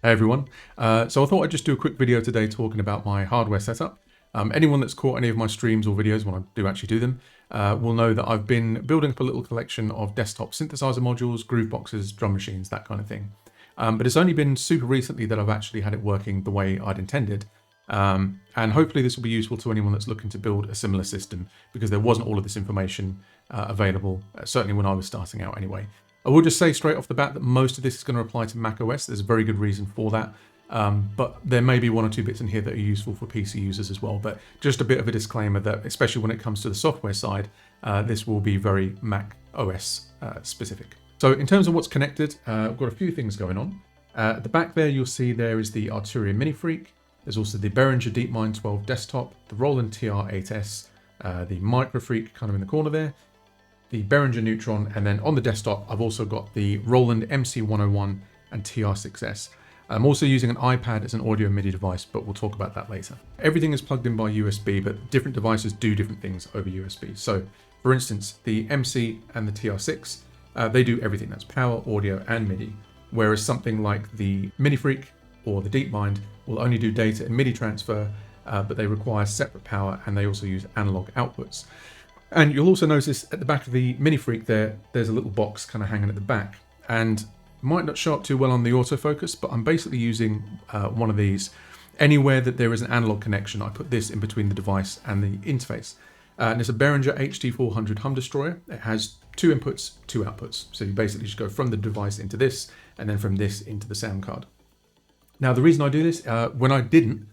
Hey everyone. So I thought I'd just do a quick video today talking about my hardware setup. Anyone that's caught any of my streams or videos when I do actually do them will know that I've been building up a little collection of desktop synthesizer modules, groove boxes, drum machines, that kind of thing. But it's only been super recently that I've actually had it working the way I'd intended. And hopefully this will be useful to anyone that's looking to build a similar system, because there wasn't all of this information available, certainly when I was starting out anyway. I will just say straight off the bat that most of this is going to apply to macOS. There's a very good reason for that. But there may be one or two bits in here that are useful for PC users as well. But just a bit of a disclaimer that, especially when it comes to the software side, this will be very Mac OS specific. So in terms of what's connected, I've got a few things going on. At the back there, you'll see there is the Arturia Mini Freak. There's also the Behringer DeepMind 12 desktop, the Roland TR-8S, the Micro Freak kind of in the corner there, the Behringer Neutron, and then on the desktop, I've also got the Roland MC101 and TR6S. I'm also using an iPad as an audio MIDI device, but we'll talk about that later. Everything is plugged in by USB, but different devices do different things over USB. So, for instance, the MC and the TR6, they do everything. That's power, audio, and MIDI. Whereas something like the Mini Freak or the DeepMind will only do data and MIDI transfer, but they require separate power, and they also use analog outputs. And you'll also notice at the back of the Mini Freak there's a little box kind of hanging at the back, and might not show up too well on the autofocus, but I'm basically using one of these. Anywhere that there is an analog connection, I put this in between the device and the interface. And it's a Behringer HT400 hum destroyer. It has 2 inputs, 2 outputs. So you basically just go from the device into this, and then from this into the sound card. Now, the reason I do this, when I didn't,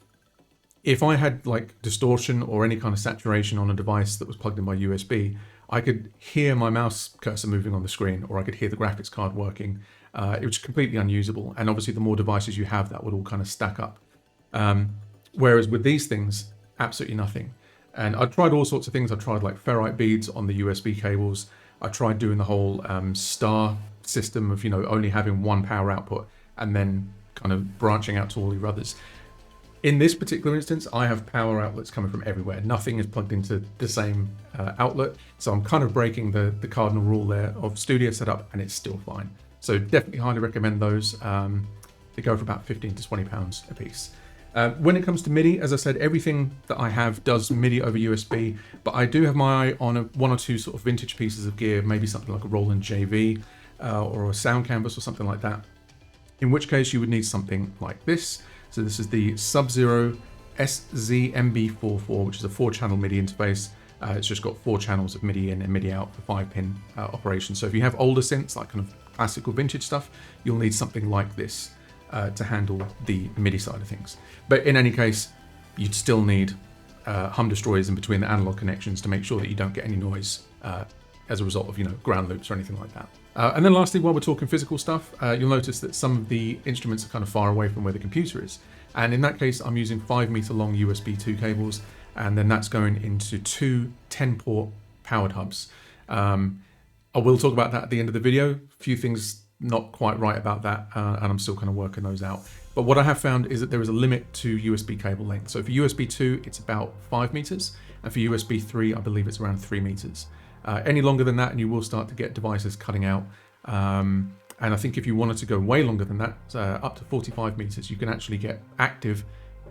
if I had like distortion or any kind of saturation on a device that was plugged in by USB, I could hear my mouse cursor moving on the screen, or I could hear the graphics card working. It was completely unusable. And obviously the more devices you have, that would all kind of stack up. Whereas with these things, absolutely nothing. And I tried all sorts of things. I tried like ferrite beads on the USB cables. I tried doing the whole star system of, only having one power output and then kind of branching out to all the others. In this particular instance, I have power outlets coming from everywhere. Nothing is plugged into the same outlet. So I'm kind of breaking the cardinal rule there of studio setup, and it's still fine. So definitely highly recommend those. They go for about 15 to 20 pounds a piece. When it comes to MIDI, as I said, everything that I have does MIDI over USB, but I do have my eye on one or two sort of vintage pieces of gear, maybe something like a Roland JV or a Sound Canvas or something like that. In which case you would need something like this. So this is the Sub-Zero SZMB44, which is a 4-channel MIDI interface. It's just got 4 channels of MIDI in and MIDI out for 5-pin operation. So if you have older synths, like kind of classical vintage stuff, you'll need something like this to handle the MIDI side of things. But in any case, you'd still need hum destroyers in between the analog connections to make sure that you don't get any noise as a result of, ground loops or anything like that. And then lastly, while we're talking physical stuff, you'll notice that some of the instruments are kind of far away from where the computer is. And in that case, I'm using 5-meter long USB 2 cables, and then that's going into 2 10-port powered hubs. I will talk about that at the end of the video. A few things not quite right about that, and I'm still kind of working those out. But what I have found is that there is a limit to USB cable length. So for USB 2, it's about 5 meters, and for USB 3, I believe it's around 3 meters. Any longer than that, and you will start to get devices cutting out. And I think if you wanted to go way longer than that, up to 45 meters, you can actually get active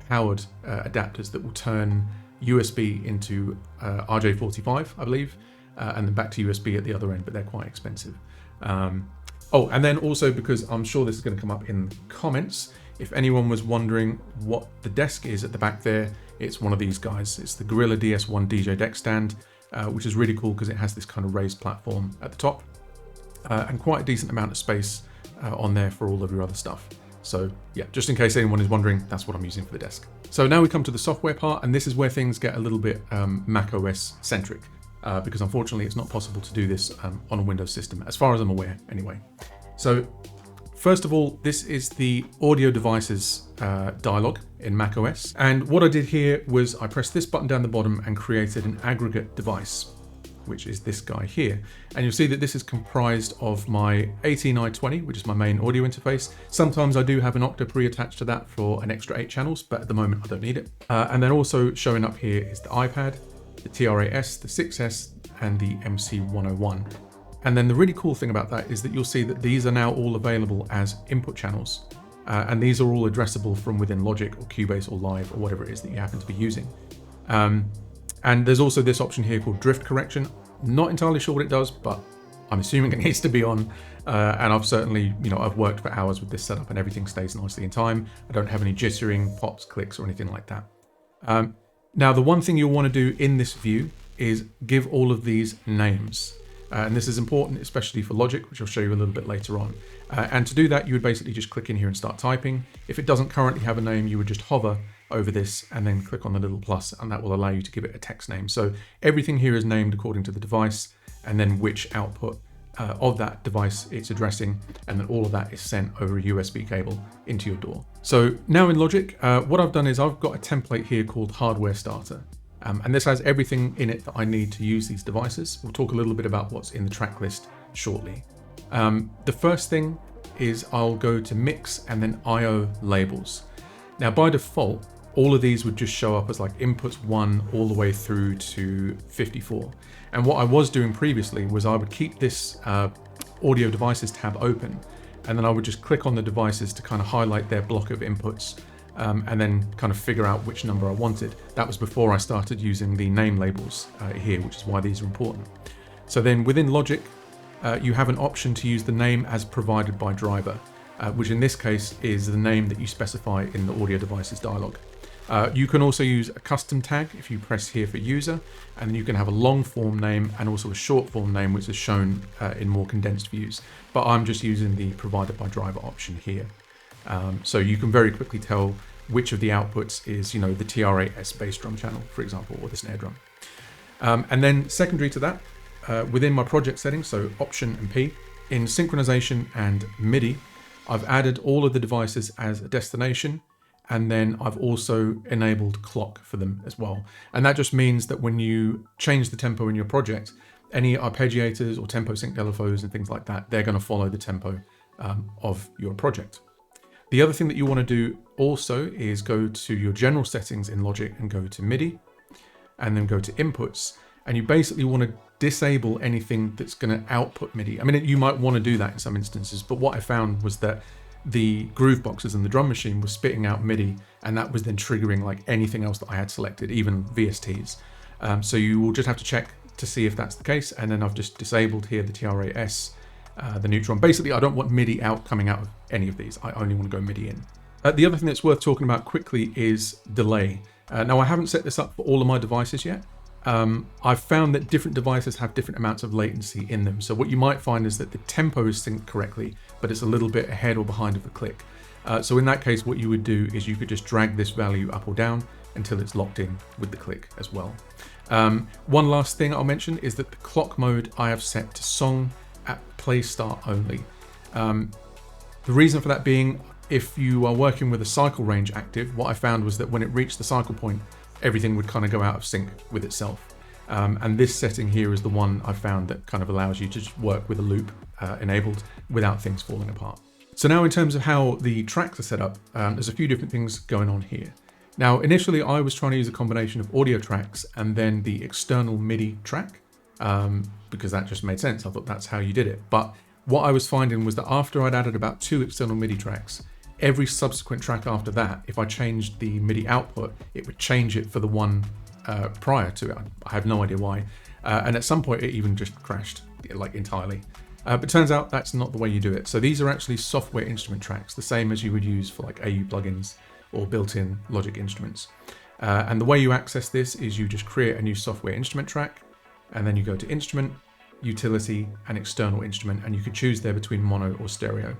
powered adapters that will turn USB into RJ45, I believe, and then back to USB at the other end, but they're quite expensive. Oh, and then also, because I'm sure this is going to come up in the comments, if anyone was wondering what the desk is at the back there, it's one of these guys. It's the Gorilla DS1 DJ deck stand, which is really cool because it has this kind of raised platform at the top and quite a decent amount of space on there for all of your other stuff. So yeah, just in case anyone is wondering, that's what I'm using for the desk. So now we come to the software part, and this is where things get a little bit Mac OS centric. Because unfortunately it's not possible to do this on a Windows system, as far as I'm aware anyway. So first of all, this is the audio devices dialog in macOS. And what I did here was I pressed this button down the bottom and created an aggregate device, which is this guy here. And you'll see that this is comprised of my 18i20, which is my main audio interface. Sometimes I do have an octa pre-attached to that for an extra 8 channels, but at the moment I don't need it. And then also showing up here is the iPad, the TR-8S, the 6S, and the MC101. And then the really cool thing about that is that you'll see that these are now all available as input channels. And these are all addressable from within Logic or Cubase or Live or whatever it is that you happen to be using. And there's also this option here called drift correction. Not entirely sure what it does, but I'm assuming it needs to be on. And I've certainly, I've worked for hours with this setup and everything stays nicely in time. I don't have any jittering, pops, clicks, or anything like that. Now, the one thing you'll want to do in this view is give all of these names. And this is important, especially for Logic, which I'll show you a little bit later on. And to do that, you would basically just click in here and start typing. If it doesn't currently have a name, you would just hover over this and then click on the little plus, and that will allow you to give it a text name. So everything here is named according to the device, and then which output of that device it's addressing, and then all of that is sent over a USB cable into your DAW. So now in Logic, what I've done is I've got a template here called Hardware Starter. And this has everything in it that I need to use these devices. We'll talk a little bit about what's in the track list shortly. The first thing is I'll go to Mix and then I/O labels. Now by default, all of these would just show up as like inputs 1 all the way through to 54. And what I was doing previously was I would keep this audio devices tab open, and then I would just click on the devices to kind of highlight their block of inputs, and then kind of figure out which number I wanted. That was before I started using the name labels here, which is why these are important. So then within Logic, you have an option to use the name as provided by driver, which in this case is the name that you specify in the audio devices dialog. You can also use a custom tag if you press here for user, and then you can have a long form name and also a short form name, which is shown in more condensed views. But I'm just using the provided by driver option here. So you can very quickly tell which of the outputs is, the TR-8S bass drum channel, for example, or the snare drum. And then secondary to that, within my project settings, so Option and P, in synchronization and MIDI, I've added all of the devices as a destination, and then I've also enabled clock for them as well. And that just means that when you change the tempo in your project, any arpeggiators or tempo sync LFOs and things like that, they're going to follow the tempo of your project. The other thing that you want to do also is go to your general settings in Logic and go to MIDI, and then go to inputs, and you basically want to disable anything that's going to output MIDI. I mean, you might want to do that in some instances, but what I found was that the groove boxes and the drum machine was spitting out MIDI, and that was then triggering like anything else that I had selected, even VSTs. So you will just have to check to see if that's the case, and then I've just disabled here the TR-8S, the Neutron. Basically, I don't want MIDI coming out of any of these. I only want to go MIDI in. The other thing that's worth talking about quickly is delay. Now, I haven't set this up for all of my devices yet. I've found that different devices have different amounts of latency in them. So what you might find is that the tempo is synced correctly, but it's a little bit ahead or behind of the click. So in that case, what you would do is you could just drag this value up or down until it's locked in with the click as well. One last thing I'll mention is that the clock mode I have set to song at play start only. The reason for that being, if you are working with a cycle range active, what I found was that when it reached the cycle point, everything would kind of go out of sync with itself. And this setting here is the one I found that kind of allows you to just work with a loop enabled without things falling apart. So now in terms of how the tracks are set up, there's a few different things going on here. Now, initially I was trying to use a combination of audio tracks and then the external MIDI track, because that just made sense. I thought that's how you did it. But what I was finding was that after I'd added about 2 external MIDI tracks, every subsequent track after that, if I changed the MIDI output, it would change it for the one prior to it. I have no idea why. And at some point it even just crashed like entirely. But turns out that's not the way you do it. So these are actually software instrument tracks, the same as you would use for like AU plugins or built-in Logic instruments. And the way you access this is you just create a new software instrument track, and then you go to Instrument, Utility, and External Instrument, and you can choose there between mono or stereo.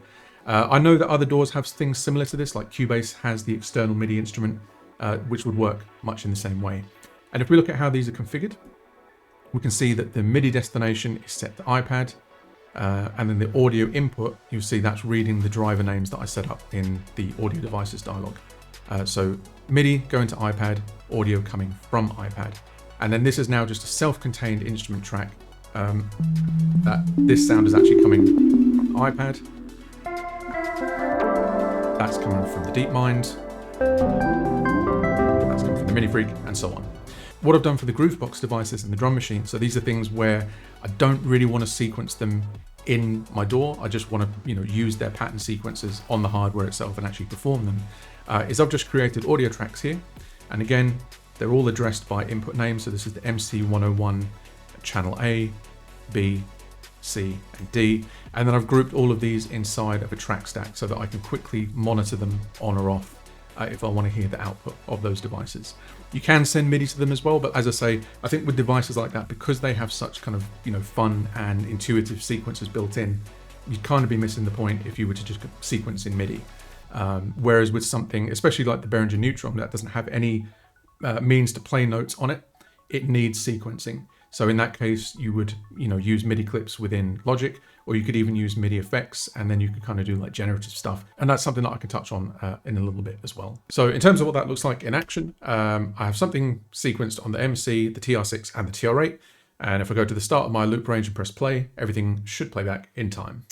I know that other DAWs have things similar to this, like Cubase has the external MIDI instrument, which would work much in the same way. And if we look at how these are configured, we can see that the MIDI destination is set to iPad, and then the audio input, you'll see that's reading the driver names that I set up in the audio devices dialog. So MIDI going to iPad, audio coming from iPad. And then this is now just a self-contained instrument track. That this sound is actually coming from iPad. That's coming from the DeepMind. That's coming from the Mini Freak, and so on. What I've done for the Groovebox devices and the drum machine, so these are things where I don't really want to sequence them in my DAW. I just want to, use their pattern sequences on the hardware itself and actually perform them. Is I've just created audio tracks here, and again, they're all addressed by input name. So this is the MC101 channel A, B, C, and D. And then I've grouped all of these inside of a track stack so that I can quickly monitor them on or off if I want to hear the output of those devices. You can send MIDI to them as well, but as I say, I think with devices like that, because they have such kind of, fun and intuitive sequences built in, you'd kind of be missing the point if you were to just sequence in MIDI. Whereas with something, especially like the Behringer Neutron, that doesn't have any means to play notes on it, it needs sequencing. So in that case, you would, use MIDI clips within Logic, or you could even use MIDI FX, and then you could kind of do like generative stuff. And that's something that I can touch on in a little bit as well. So in terms of what that looks like in action, I have something sequenced on the MC, the TR6, and the TR8. And if I go to the start of my loop range and press play, everything should play back in time.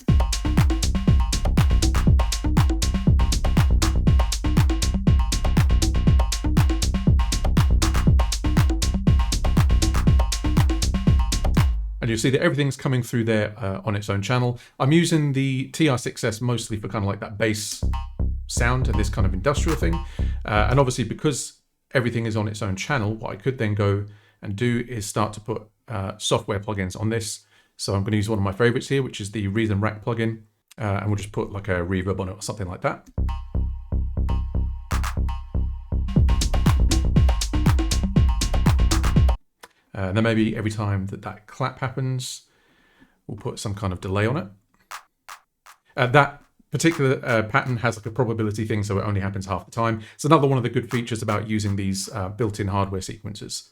And you'll see that everything's coming through there on its own channel. I'm using the TR6S mostly for kind of like that bass sound and this kind of industrial thing. And obviously because everything is on its own channel, what I could then go and do is start to put software plugins on this. So I'm going to use one of my favorites here, which is the Reason Rack plugin. And we'll just put like a reverb on it or something like that. And then maybe every time that clap happens, we'll put some kind of delay on it. That particular pattern has like a probability thing, so it only happens half the time. It's another one of the good features about using these built-in hardware sequencers.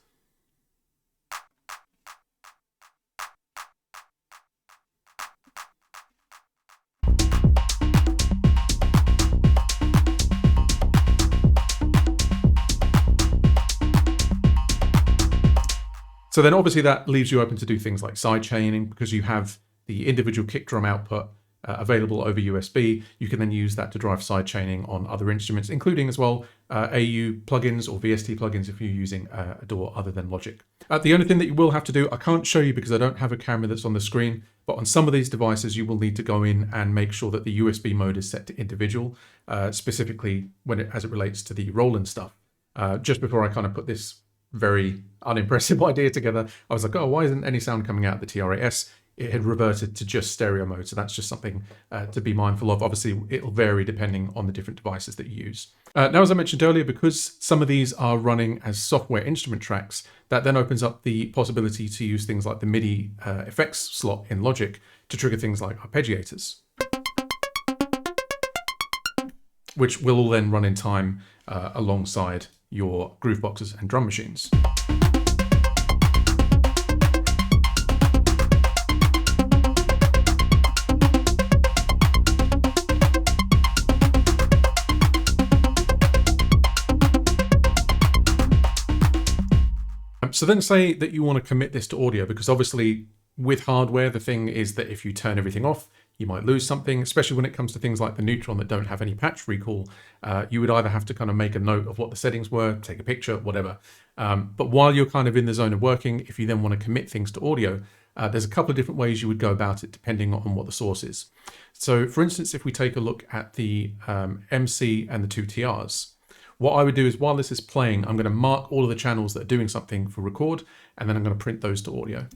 So then obviously that leaves you open to do things like side chaining, because you have the individual kick drum output available over USB. You can then use that to drive side chaining on other instruments, including as well AU plugins or VST plugins if you're using a DAW other than Logic. The only thing that you will have to do, I can't show you because I don't have a camera that's on the screen, but on some of these devices you will need to go in and make sure that the USB mode is set to individual, specifically as it relates to the Roland stuff. Just before I kind of put this very unimpressive idea together, I was like, oh, why isn't any sound coming out of the TR8S? It had reverted to just stereo mode, so that's just something to be mindful of. Obviously, it'll vary depending on the different devices that you use. Now, as I mentioned earlier, because some of these are running as software instrument tracks, that then opens up the possibility to use things like the MIDI FX slot in Logic to trigger things like arpeggiators, which will all then run in time alongside your groove boxes and drum machines. So then say that you want to commit this to audio, because obviously with hardware, the thing is that if you turn everything off, you might lose something, especially when it comes to things like the Neutron that don't have any patch recall. You would either have to kind of make a note of what the settings were, take a picture, whatever. But while you're kind of in the zone of working, if you then want to commit things to audio, there's a couple of different ways you would go about it depending on what the source is. So for instance, if we take a look at the MC and the two TRs, what I would do is while this is playing, I'm going to mark all of the channels that are doing something for record, and then I'm going to print those to audio.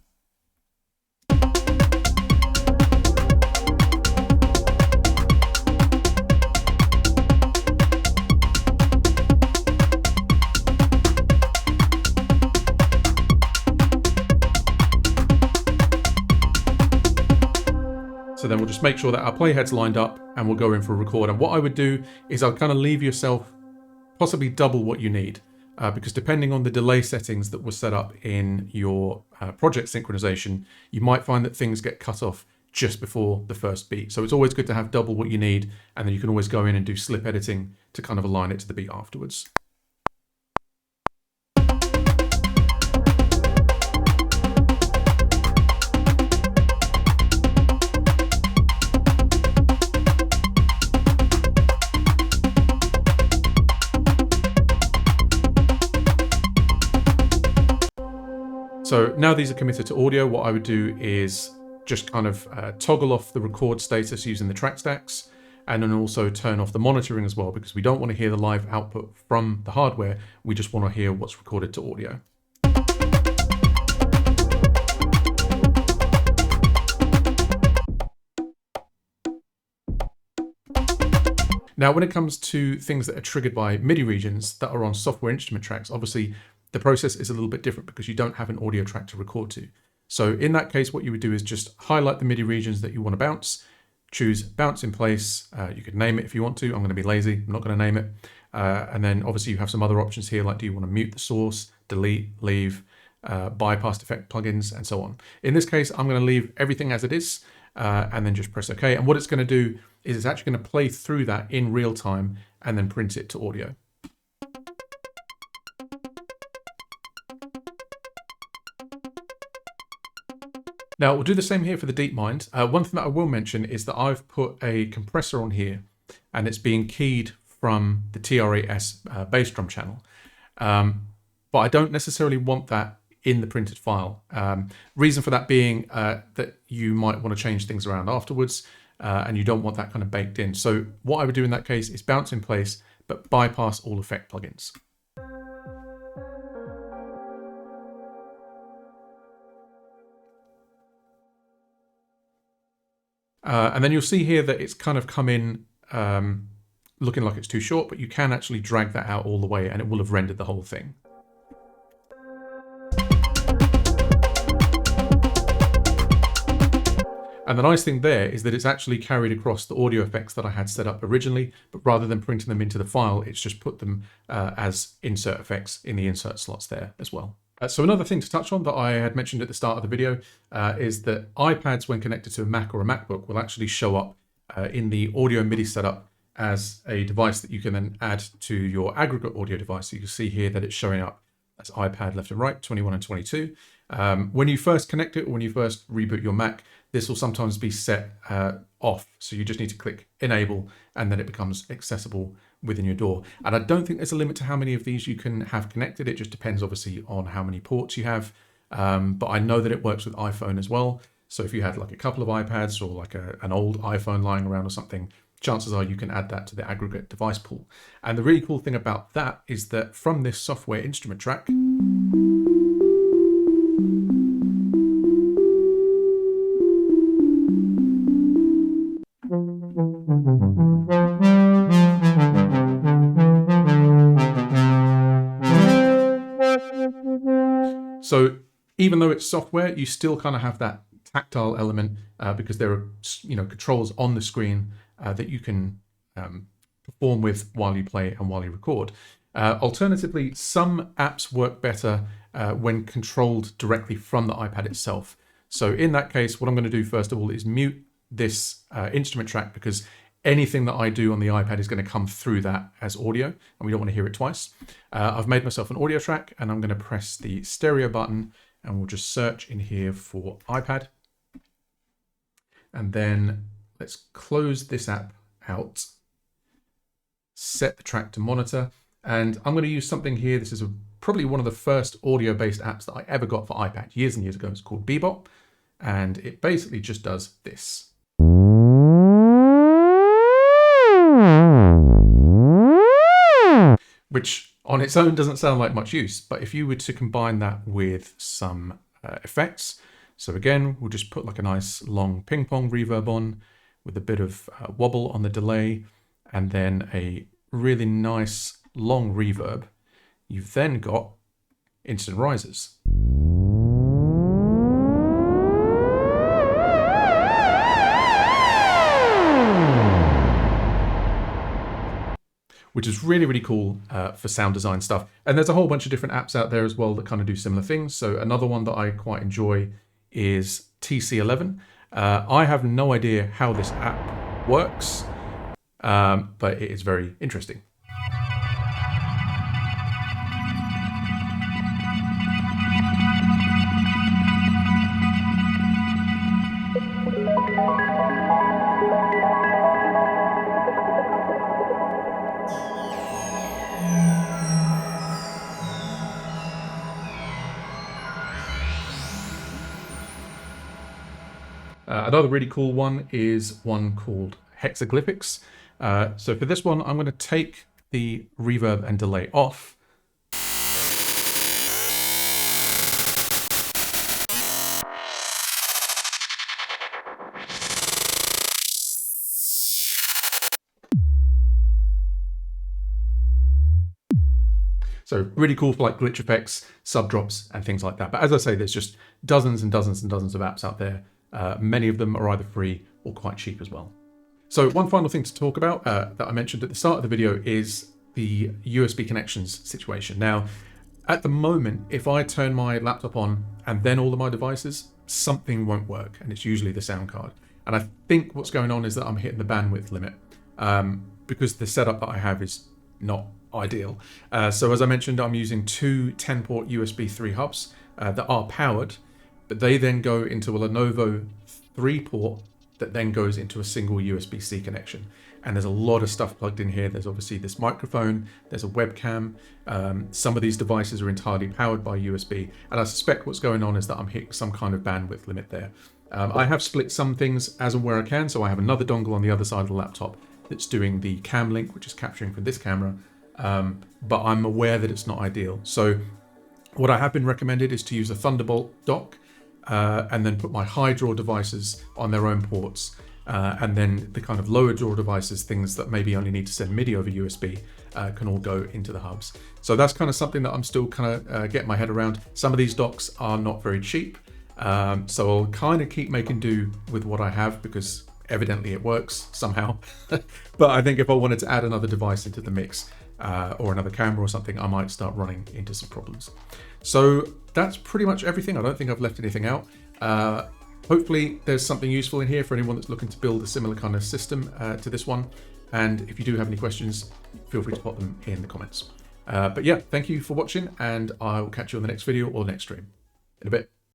So then we'll just make sure that our playhead's lined up and we'll go in for a record. And what I would do is I'll kind of leave yourself possibly double what you need, because depending on the delay settings that were set up in your project synchronization, you might find that things get cut off just before the first beat. So it's always good to have double what you need, and then you can always go in and do slip editing to kind of align it to the beat afterwards. So now these are committed to audio, what I would do is just kind of toggle off the record status using the track stacks, and then also turn off the monitoring as well, because we don't want to hear the live output from the hardware. We just want to hear what's recorded to audio. Now, when it comes to things that are triggered by MIDI regions that are on software instrument tracks, obviously the process is a little bit different because you don't have an audio track to record to. So in that case, what you would do is just highlight the MIDI regions that you want to bounce, choose bounce in place. You could name it if you want to. I'm going to be lazy. I'm not going to name it. And then obviously you have some other options here, like do you want to mute the source, delete, leave, bypass effect plugins, and so on. In this case, I'm going to leave everything as it is, and then just press OK. And what it's going to do is it's actually going to play through that in real time and then print it to audio. Now we'll do the same here for the DeepMind. One thing that I will mention is that I've put a compressor on here and it's being keyed from the TR-8S bass drum channel. But I don't necessarily want that in the printed file. Reason for that being that you might want to change things around afterwards, and you don't want that kind of baked in. So what I would do in that case is bounce in place, but bypass all effect plugins. And then you'll see here that it's kind of come in looking like it's too short, but you can actually drag that out all the way and it will have rendered the whole thing. And the nice thing there is that it's actually carried across the audio effects that I had set up originally, but rather than printing them into the file, it's just put them as insert effects in the insert slots there as well. So another thing to touch on that I had mentioned at the start of the video is that iPads, when connected to a Mac or a MacBook, will actually show up in the audio MIDI setup as a device that you can then add to your aggregate audio device. So you can see here that it's showing up as iPad left and right, 21 and 22. When you first connect it or when you first reboot your Mac, this will sometimes be set off. So you just need to click enable and then it becomes accessible within your DAW. And I don't think there's a limit to how many of these you can have connected. It just depends obviously on how many ports you have. But I know that it works with iPhone as well. So if you had like a couple of iPads or like an old iPhone lying around or something, chances are you can add that to the aggregate device pool. And the really cool thing about that is that from this software instrument track, so even though it's software, you still kind of have that tactile element because there are controls on the screen that you can perform with while you play and while you record. Alternatively, some apps work better when controlled directly from the iPad itself. So in that case, what I'm going to do first of all is mute this instrument track, because anything that I do on the iPad is going to come through that as audio, and we don't want to hear it twice. I've made myself an audio track, and I'm going to press the stereo button, and we'll just search in here for iPad. And then let's close this app out, set the track to monitor, and I'm going to use something here. This is probably one of the first audio-based apps that I ever got for iPad years and years ago. It's called Bebop, and it basically just does this. Which on its own doesn't sound like much use, but if you were to combine that with some effects, so again, we'll just put like a nice long ping pong reverb on with a bit of wobble on the delay, and then a really nice long reverb. You've then got instant risers. Which is really, really cool for sound design stuff. And there's a whole bunch of different apps out there as well that kind of do similar things. So another one that I quite enjoy is TC11. I have no idea how this app works, but it is very interesting. Another really cool one is one called hexaglyphics. So for this one, I'm going to take the reverb and delay off. So really cool for like glitch effects, sub drops, and things like that. But as I say, there's just dozens and dozens and dozens of apps out there. Many of them are either free or quite cheap as well. So one final thing to talk about that I mentioned at the start of the video is the USB connections situation. Now, at the moment, if I turn my laptop on and then all of my devices, something won't work, and it's usually the sound card. And I think what's going on is that I'm hitting the bandwidth limit because the setup that I have is not ideal. So as I mentioned, I'm using two 10-port USB 3 hubs that are powered, but they then go into a Lenovo 3-port that then goes into a single USB-C connection. And there's a lot of stuff plugged in here. There's obviously this microphone, there's a webcam. Some of these devices are entirely powered by USB. And I suspect what's going on is that I'm hitting some kind of bandwidth limit there. I have split some things as and where I can. So I have another dongle on the other side of the laptop that's doing the cam link, which is capturing from this camera. But I'm aware that it's not ideal. So what I have been recommended is to use a Thunderbolt dock and then put my high draw devices on their own ports. And then the kind of lower draw devices, things that maybe only need to send MIDI over USB, can all go into the hubs. So that's kind of something that I'm still kind of getting my head around. Some of these docks are not very cheap. So I'll kind of keep making do with what I have because evidently it works somehow. But I think if I wanted to add another device into the mix, or another camera or something, I might start running into some problems. So that's pretty much everything. I don't think I've left anything out. Hopefully there's something useful in here for anyone that's looking to build a similar kind of system to this one. And if you do have any questions, feel free to pop them in the comments. But yeah, thank you for watching, and I will catch you on the next video or the next stream. In a bit.